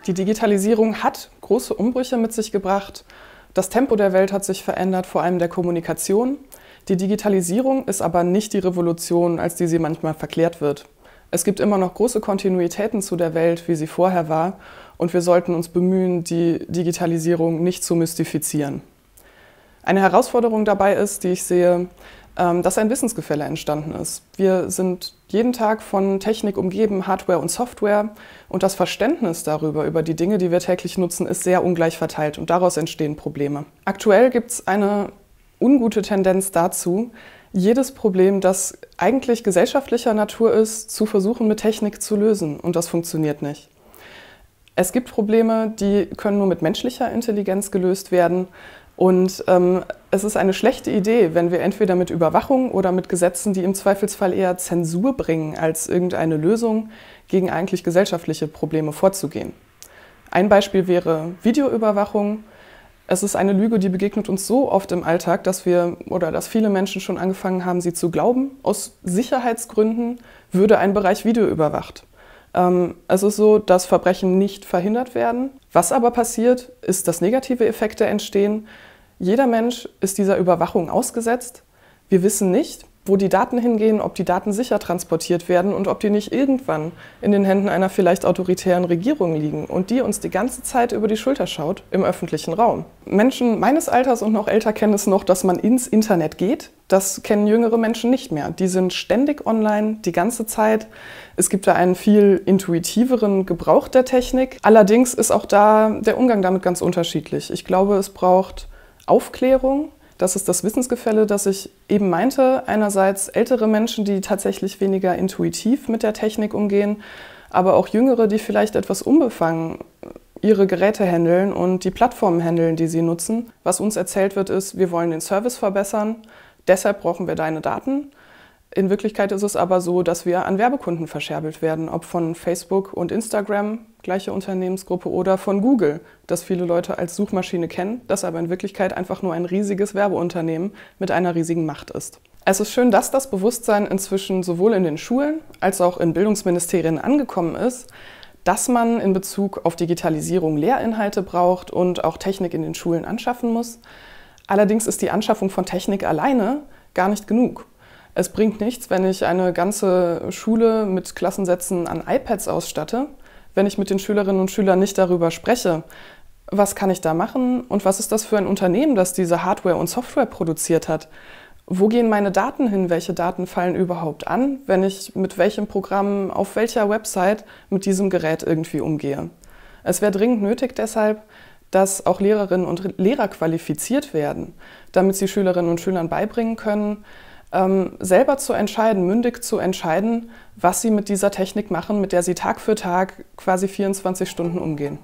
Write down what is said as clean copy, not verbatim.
Die Digitalisierung hat große Umbrüche mit sich gebracht. Das Tempo der Welt hat sich verändert, vor allem der Kommunikation. Die Digitalisierung ist aber nicht die Revolution, als die sie manchmal verklärt wird. Es gibt immer noch große Kontinuitäten zu der Welt, wie sie vorher war, und wir sollten uns bemühen, die Digitalisierung nicht zu mystifizieren. Eine Herausforderung dabei ist, die ich sehe, dass ein Wissensgefälle entstanden ist. Wir sind jeden Tag von Technik umgeben, Hardware und Software, und das Verständnis darüber, über die Dinge, die wir täglich nutzen, ist sehr ungleich verteilt und daraus entstehen Probleme. Aktuell gibt es eine ungute Tendenz dazu, jedes Problem, das eigentlich gesellschaftlicher Natur ist, zu versuchen, mit Technik zu lösen, und das funktioniert nicht. Es gibt Probleme, die können nur mit menschlicher Intelligenz gelöst werden. Und es ist eine schlechte Idee, wenn wir entweder mit Überwachung oder mit Gesetzen, die im Zweifelsfall eher Zensur bringen, als irgendeine Lösung gegen eigentlich gesellschaftliche Probleme vorzugehen. Ein Beispiel wäre Videoüberwachung. Es ist eine Lüge, die begegnet uns so oft im Alltag, dass viele Menschen schon angefangen haben, sie zu glauben. Aus Sicherheitsgründen würde ein Bereich Video überwacht. Es ist so, dass Verbrechen nicht verhindert werden. Was aber passiert, ist, dass negative Effekte entstehen. Jeder Mensch ist dieser Überwachung ausgesetzt. Wir wissen nicht, wo die Daten hingehen, ob die Daten sicher transportiert werden und ob die nicht irgendwann in den Händen einer vielleicht autoritären Regierung liegen und die uns die ganze Zeit über die Schulter schaut im öffentlichen Raum. Menschen meines Alters und noch älter kennen es noch, dass man ins Internet geht. Das kennen jüngere Menschen nicht mehr. Die sind ständig online, die ganze Zeit. Es gibt da einen viel intuitiveren Gebrauch der Technik. Allerdings ist auch da der Umgang damit ganz unterschiedlich. Ich glaube, es braucht Aufklärung. Das ist das Wissensgefälle, das ich eben meinte. Einerseits ältere Menschen, die tatsächlich weniger intuitiv mit der Technik umgehen, aber auch Jüngere, die vielleicht etwas unbefangen ihre Geräte handeln und die Plattformen handeln, die sie nutzen. Was uns erzählt wird, ist, wir wollen den Service verbessern, deshalb brauchen wir deine Daten. In Wirklichkeit ist es aber so, dass wir an Werbekunden verscherbelt werden, ob von Facebook und Instagram, gleiche Unternehmensgruppe, oder von Google, das viele Leute als Suchmaschine kennen, das aber in Wirklichkeit einfach nur ein riesiges Werbeunternehmen mit einer riesigen Macht ist. Es ist schön, dass das Bewusstsein inzwischen sowohl in den Schulen als auch in Bildungsministerien angekommen ist, dass man in Bezug auf Digitalisierung Lehrinhalte braucht und auch Technik in den Schulen anschaffen muss. Allerdings ist die Anschaffung von Technik alleine gar nicht genug. Es bringt nichts, wenn ich eine ganze Schule mit Klassensätzen an iPads ausstatte, wenn ich mit den Schülerinnen und Schülern nicht darüber spreche, was kann ich da machen und was ist das für ein Unternehmen, das diese Hardware und Software produziert hat. Wo gehen meine Daten hin? Welche Daten fallen überhaupt an, wenn ich mit welchem Programm auf welcher Website mit diesem Gerät irgendwie umgehe? Es wäre dringend nötig deshalb, dass auch Lehrerinnen und Lehrer qualifiziert werden, damit sie Schülerinnen und Schülern beibringen können, selber zu entscheiden, mündig zu entscheiden, was sie mit dieser Technik machen, mit der sie Tag für Tag quasi 24 Stunden umgehen.